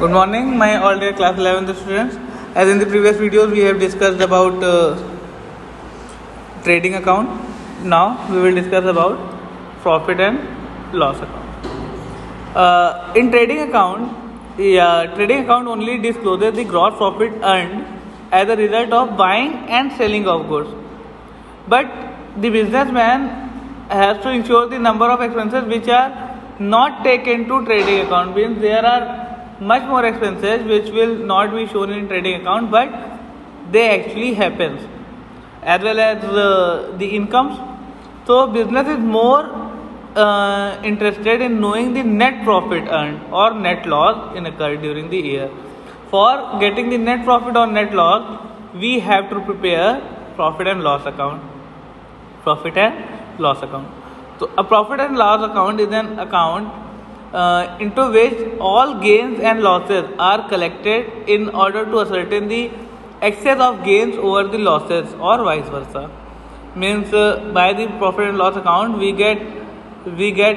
Good morning, my all dear class 11th students. As in the previous videos, we have discussed about trading account. Now we will discuss about profit and loss account. In trading account only discloses the gross profit earned as a result of buying and selling of goods. But the businessman has to ensure the number of expenses which are not taken to trading account. Means there are much more expenses which will not be shown in trading account, but they actually happens, as well as the incomes. So business is more interested in knowing the net profit earned or net loss incurred during the year. For getting the net profit or net loss, we have to prepare profit and loss account. Profit and loss account. So a profit and loss account is an account into which all gains and losses are collected in order to ascertain the excess of gains over the losses or vice versa. Means by the profit and loss account we get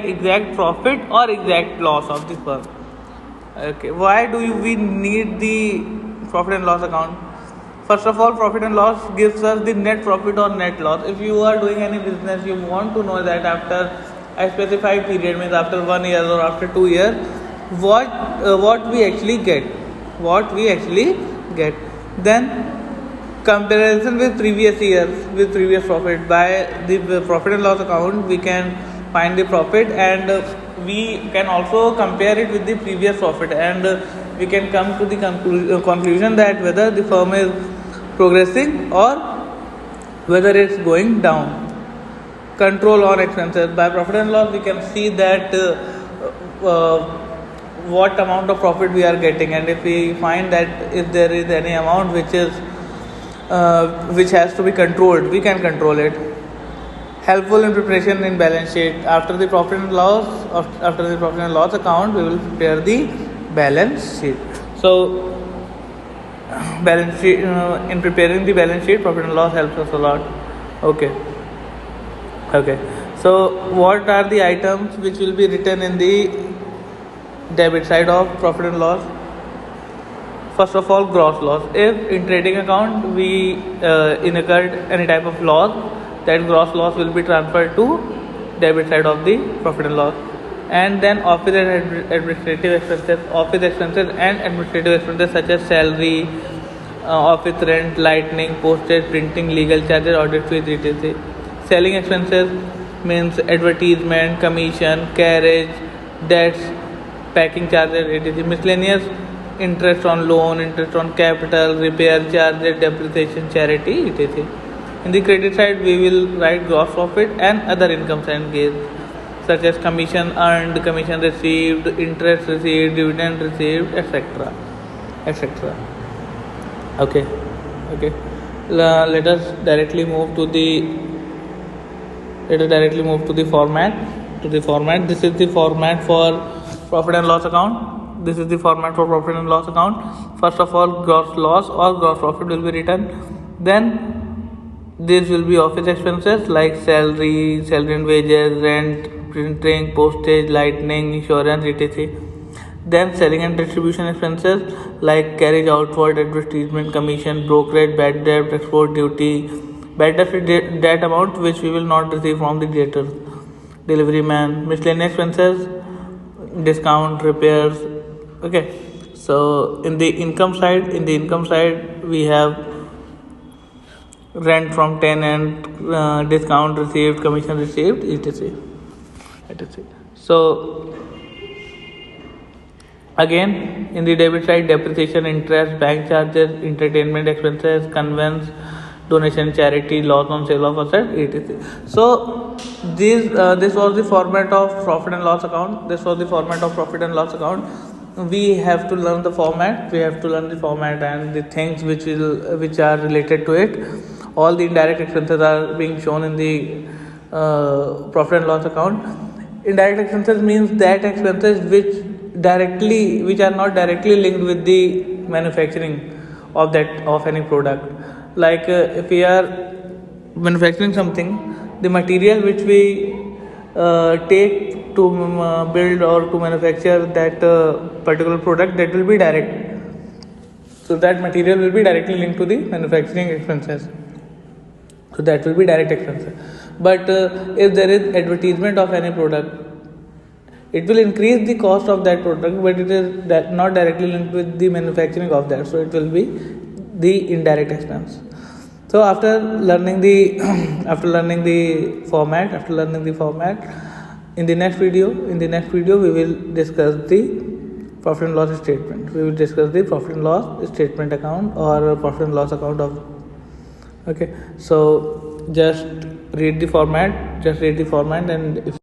exact profit or exact loss of the firm. Okay, why do we need the profit and loss account? First of all, profit and loss gives us the net profit or net loss. If you are doing any business, you want to know that after a specified period, means after 1 year or after 2 years, what we actually get. Then comparison with previous years, with previous profit. By the profit and loss account, we can find the profit, and we can also compare it with the previous profit, and we can come to the conclusion that whether the firm is progressing or whether it's going down. Control on expenses. By profit and loss, we can see that what amount of profit we are getting, and if we find that if there is any amount which has to be controlled, we can control it. Helpful in preparation in balance sheet. After the profit and loss account, we will prepare the balance sheet. So balance sheet, in preparing the balance sheet, profit and loss helps us a lot. Okay, so what are the items which will be written in the debit side of profit and loss? First of all, gross loss. If in trading account we incurred any type of loss, that gross loss will be transferred to debit side of the profit and loss. And then office and administrative expenses such as salary, office rent, lighting, postage, printing, legal charges, audit fees, etc. Selling expenses means advertisement, commission, carriage, debts, packing charges, etc. Miscellaneous interest on loan, interest on capital, repair charges, depreciation, charity, etc. In the credit side, we will write gross profit and other incomes and gains, such as commission earned, commission received, interest received, dividend received, etc. Okay. Let us directly move to the format. This is the format for profit and loss account. First of all, gross loss or gross profit will be written. Then this will be office expenses like salary and wages, rent, printing, postage, lighting, insurance, etc. Then selling and distribution expenses like carriage outward, advertisement, commission, brokerage, bad debt, export duty. Bad debt is that amount which we will not receive from the debtor, delivery man. Miscellaneous expenses, discount, repairs. Okay, so in the income side we have rent from tenant, discount received, commission received, etc. So again, in the debit side, depreciation, interest, bank charges, entertainment expenses, conveyance, donation, charity, loss on sale of asset, etc. So this was the format of profit and loss account. We have to learn the format. And the things which are related to it. All the indirect expenses are being shown in the profit and loss account. Indirect expenses means that expenses which are not directly linked with the manufacturing of any product. Like if we are manufacturing something, the material which we take to build or to manufacture that particular product, that will be direct. So that material will be directly linked to the manufacturing expenses. So that will be direct expenses. But if there is advertisement of any product, it will increase the cost of that product, but it is not directly linked with the manufacturing of that. So it will be the indirect expense. So after learning the format, in the next video we will discuss the profit and loss statement. We will discuss the profit and loss statement account or profit and loss account of. Okay, so just read the format, and if